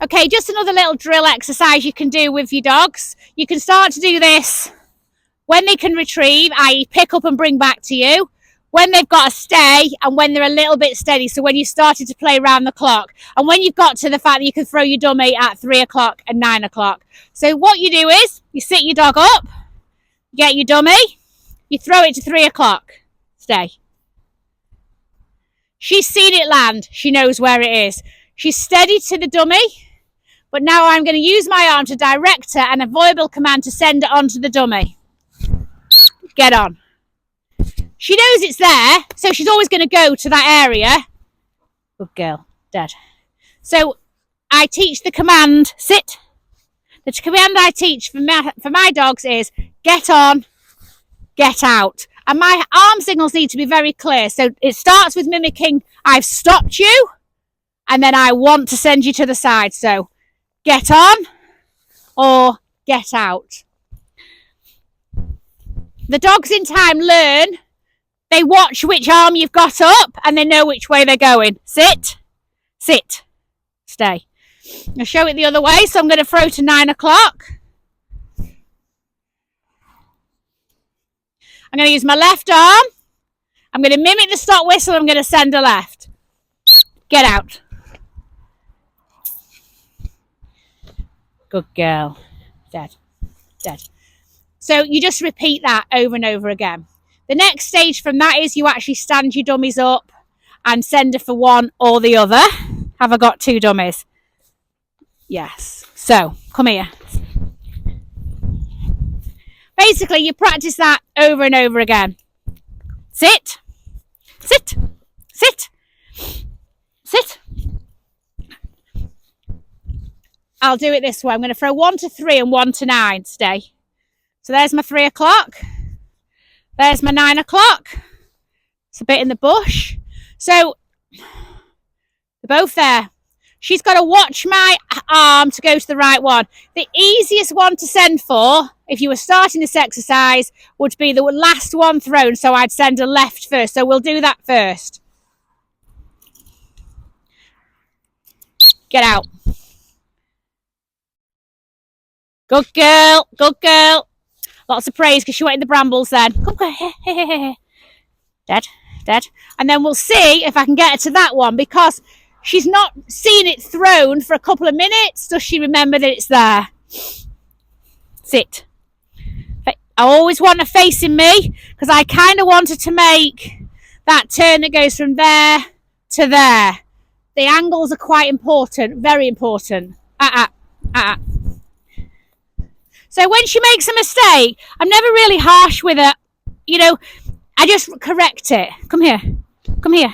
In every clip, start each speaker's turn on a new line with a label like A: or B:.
A: Okay, just another little drill exercise you can do with your dogs. You can start to do this when they can retrieve, i.e. pick up and bring back to you, when they've got to stay, and when they're a little bit steady, so when you started to play around the clock, and when you've got to the fact that you can throw your dummy at 3 o'clock and 9 o'clock. So what you do is, you sit your dog up, get your dummy, you throw it to 3 o'clock, stay. She's seen it land, she knows where it is. She's steady to the dummy, but now I'm going to use my arm to direct her and a verbal command to send it onto the dummy. Get on. She knows it's there, so she's always going to go to that area. Good girl, dead. So I teach the command, sit. The command I teach for my dogs is get on, get out. And my arm signals need to be very clear. So it starts with mimicking, I've stopped you, and then I want to send you to the side. So get on or get out. The dogs in time learn. They watch which arm you've got up and they know which way they're going. Sit, sit, stay. I'll show it the other way. So I'm going to throw to 9 o'clock. I'm going to use my left arm. I'm going to mimic the stop whistle. I'm going to send a left. Get out. Good girl. Dead. Dead. So you just repeat that over and over again. The next stage from that is you actually stand your dummies up and send her for one or the other. Have I got two dummies? Yes. So, come here. Basically, you practice that over and over again. Sit. Sit. Sit. Sit. I'll do it this way. I'm going to throw 1 to 3 and 1 to 9. Stay. So there's my 3 o'clock. There's my 9 o'clock. It's a bit in the bush. So they're both there. She's got to watch my arm to go to the right one. The easiest one to send for, if you were starting this exercise, would be the last one thrown. So I'd send a left first. So we'll do that first. Get out. Good girl. Good girl. Lots of praise because she went in the brambles then. Come on. Dead. Dead. And then we'll see if I can get her to that one because she's not seen it thrown for a couple of minutes. Does she remember that it's there? Sit. I always want her facing me because I kind of wanted to make that turn that goes from there to there. The angles are quite important, very important. So when she makes a mistake, I'm never really harsh with her. You know, I just correct it. Come here. Come here.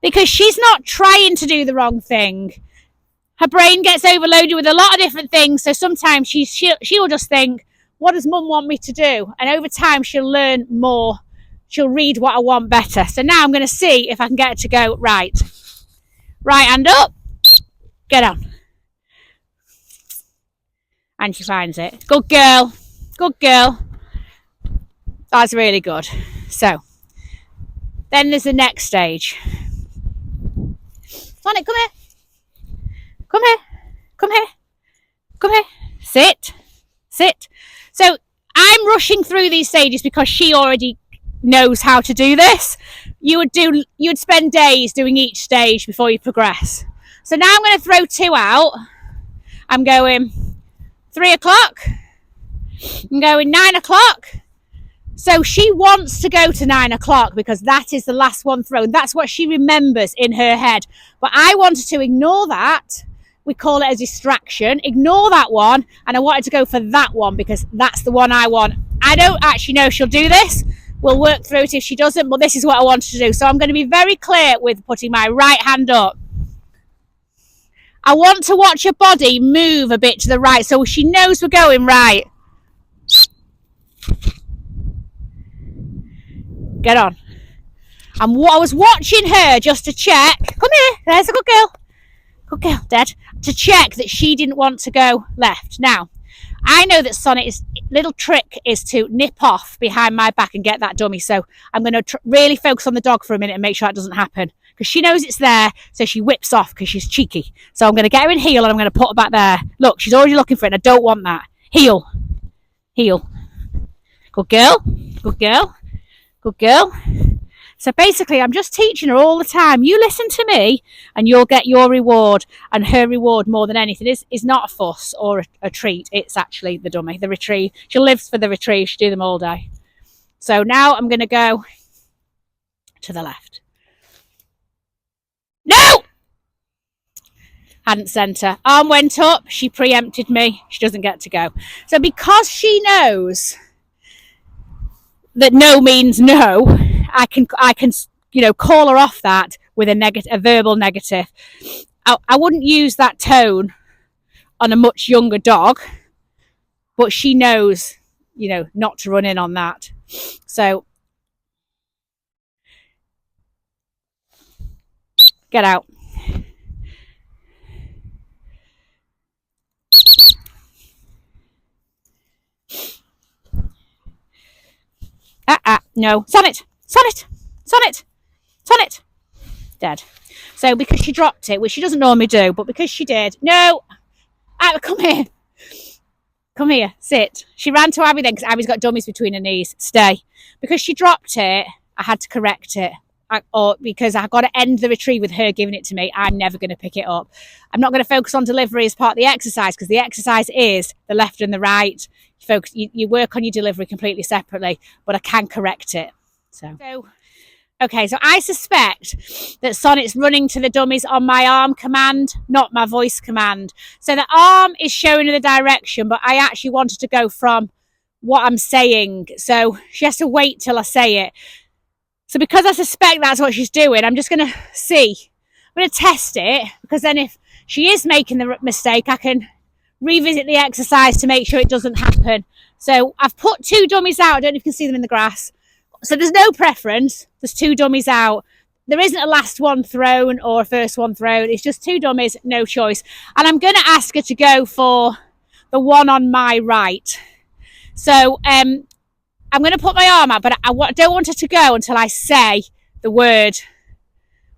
A: Because she's not trying to do the wrong thing. Her brain gets overloaded with a lot of different things. So sometimes she'll just think, what does mum want me to do? And over time, she'll learn more. She'll read what I want better. So now I'm going to see if I can get her to go right. Right hand up. Get on. And she finds it. Good girl. Good girl. That's really good. So, then there's the next stage. Sonic, come here. Come here. Come here. Come here. Sit. Sit. So, I'm rushing through these stages because she already knows how to do this. You'd spend days doing each stage before you progress. So now I'm going to throw 2 out. I'm going 3 o'clock. I'm going 9 o'clock. So she wants to go to 9 o'clock because that is the last one thrown. That's what she remembers in her head. But I wanted to ignore that. We call it a distraction. Ignore that one. And I wanted to go for that one because that's the one I want. I don't actually know if she'll do this. We'll work through it if she doesn't. But this is what I wanted to do. So I'm going to be very clear with putting my right hand up. I want to watch her body move a bit to the right so she knows we're going right. Get on. And I was watching her just to check. Come here. There's a good girl. Good girl, Dead. To check that she didn't want to go left. Now, I know that Sonic's little trick is to nip off behind my back and get that dummy. So I'm going to really focus on the dog for a minute and make sure that doesn't happen. because she knows it's there, so she whips off because she's cheeky. So I'm going to get her in heel and I'm going to put her back there. Look, she's already looking for it and I don't want that. Heel. Heel. Good girl. Good girl. Good girl. So basically, I'm just teaching her all the time. You listen to me and you'll get your reward. And her reward, more than anything, is not a fuss or a treat. It's actually the dummy, the retrieve. She lives for the retrieve. She'll do them all day. So now I'm going to go to the left. No! Hadn't sent her. Arm went up. She preempted me. She doesn't get to go. So because she knows that no means no, I can call her off that with a verbal negative. I wouldn't use that tone on a much younger dog, but she knows, not to run in on that. So get out. No. Sonnet. Dead. So because she dropped it, which she doesn't normally do, but because she did. No. Come here. Come here. Sit. She ran to Abby then because Abby's got dummies between her knees. Stay. Because she dropped it, I had to correct it. Because I've got to end the retrieve with her giving it to me. I'm never going to pick it up. I'm not going to focus on delivery as part of the exercise because the exercise is the left and the right. You work on your delivery completely separately, but I can correct it. So I suspect that Sonnet's running to the dummies on my arm command, not my voice command. So the arm is showing her the direction, but I actually wanted to go from what I'm saying. So she has to wait till I say it. So because I suspect that's what she's doing, I'm just going to see. I'm going to test it, because then if she is making the mistake, I can revisit the exercise to make sure it doesn't happen. So I've put 2 dummies out. I don't know if you can see them in the grass. So there's no preference. There's 2 dummies out. There isn't a last one thrown or a first one thrown. It's just 2 dummies, no choice. And I'm going to ask her to go for the one on my right. So I'm going to put my arm out, but I don't want her to go until I say the word,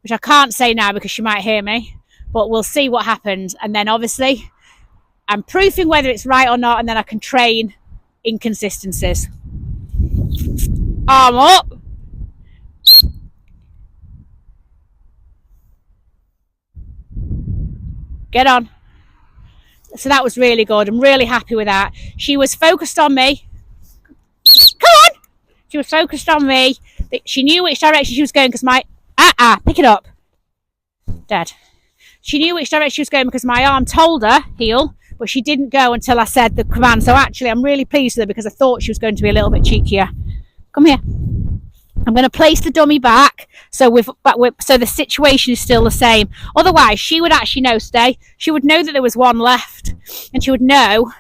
A: which I can't say now because she might hear me. But we'll see what happens. And then obviously I'm proofing whether it's right or not, and then I can train inconsistencies. Arm up. Get on. So that was really good. I'm really happy with that. She was focused on me. Come on. She was focused on me. She knew which direction she was going because pick it up. Dead. She knew which direction she was going because my arm told her, heel, but she didn't go until I said the command. So actually, I'm really pleased with her because I thought she was going to be a little bit cheekier. Come here. I'm going to place the dummy back so the situation is still the same. Otherwise, she would actually know, stay. She would know that there was one left, and she would know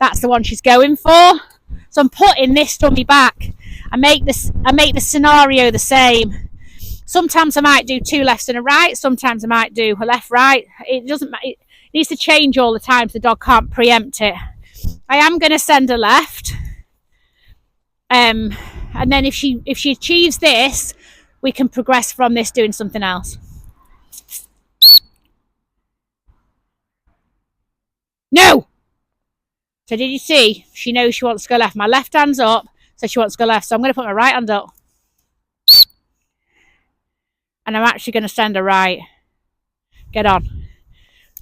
A: that's the one she's going for. So I'm putting this dummy back. I make the scenario the same. Sometimes I might do 2 lefts and a right. Sometimes I might do a left, right. It doesn't matter. It needs to change all the time so the dog can't preempt it. I am going to send a left. And then if she achieves this, we can progress from this doing something else. No! So did you see? She knows she wants to go left. My left hand's up, so she wants to go left. So I'm going to put my right hand up. And I'm actually going to send her right. Get on.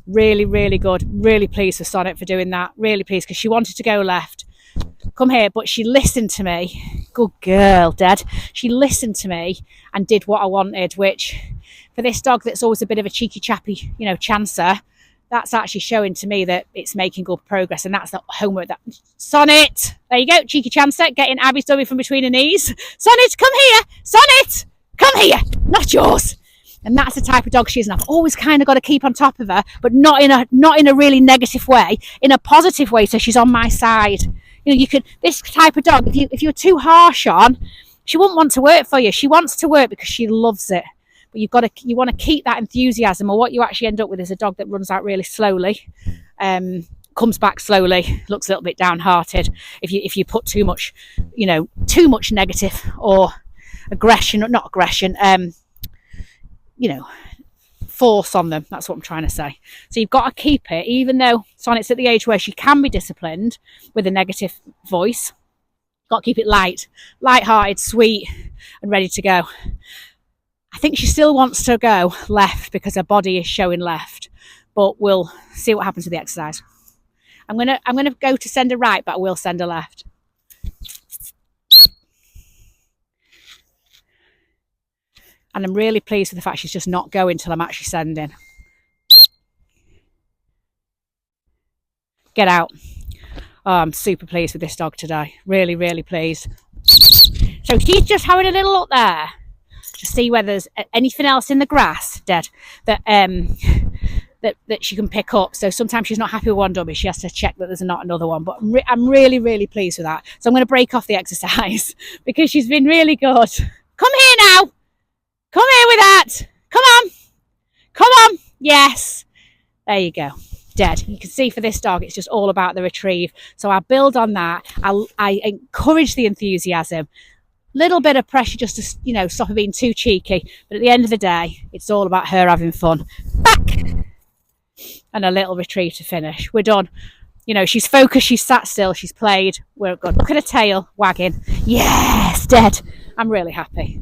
A: Really, really good. Really pleased with Sonnet for doing that. Really pleased, because she wanted to go left. Come here, but she listened to me. Good girl, Dad. She listened to me and did what I wanted, which for this dog that's always a bit of a cheeky chappy, chancer, that's actually showing to me that it's making good progress, and that's the homework that... Sonnet! There you go, cheeky chancer, getting Abby's dummy from between her knees. Sonnet, come here! Sonnet! Come here! Not yours! And that's the type of dog she is, and I've always kind of got to keep on top of her, but not in a really negative way, in a positive way, so she's on my side. This type of dog, if you're too harsh on, she wouldn't want to work for you. She wants to work because she loves it. But you want to keep that enthusiasm, or what you actually end up with is a dog that runs out really slowly, comes back slowly, looks a little bit downhearted. If you put too much negative or aggression, not aggression, you know, force on them. That's what I'm trying to say. So you've got to keep it, even though Sonnet's at the age where she can be disciplined with a negative voice. Got to keep it light-hearted, sweet, and ready to go. I think she still wants to go left because her body is showing left, but we'll see what happens with the exercise. I'm gonna go to send her right, but I will send her left. And I'm really pleased with the fact she's just not going till I'm actually sending. Get out. Oh, I'm super pleased with this dog today. Really, really pleased. So she's just having a little look there to see whether there's anything else in the grass, Dead, that she can pick up. So sometimes she's not happy with one dummy. She has to check that there's not another one. But I'm really, really pleased with that. So I'm going to break off the exercise because she's been really good. Come here now. Come here with that. Come on. Come on. Yes. There you go. Dead. You can see for this dog, it's just all about the retrieve. So I'll build on that. I encourage the enthusiasm. Little bit of pressure just to, you know, stop her being too cheeky. But at the end of the day, it's all about her having fun. Back. And a little retrieve to finish. We're done. You know, she's focused. She's sat still. She's played. We're good. Look at her tail wagging. Yes. Dead. I'm really happy.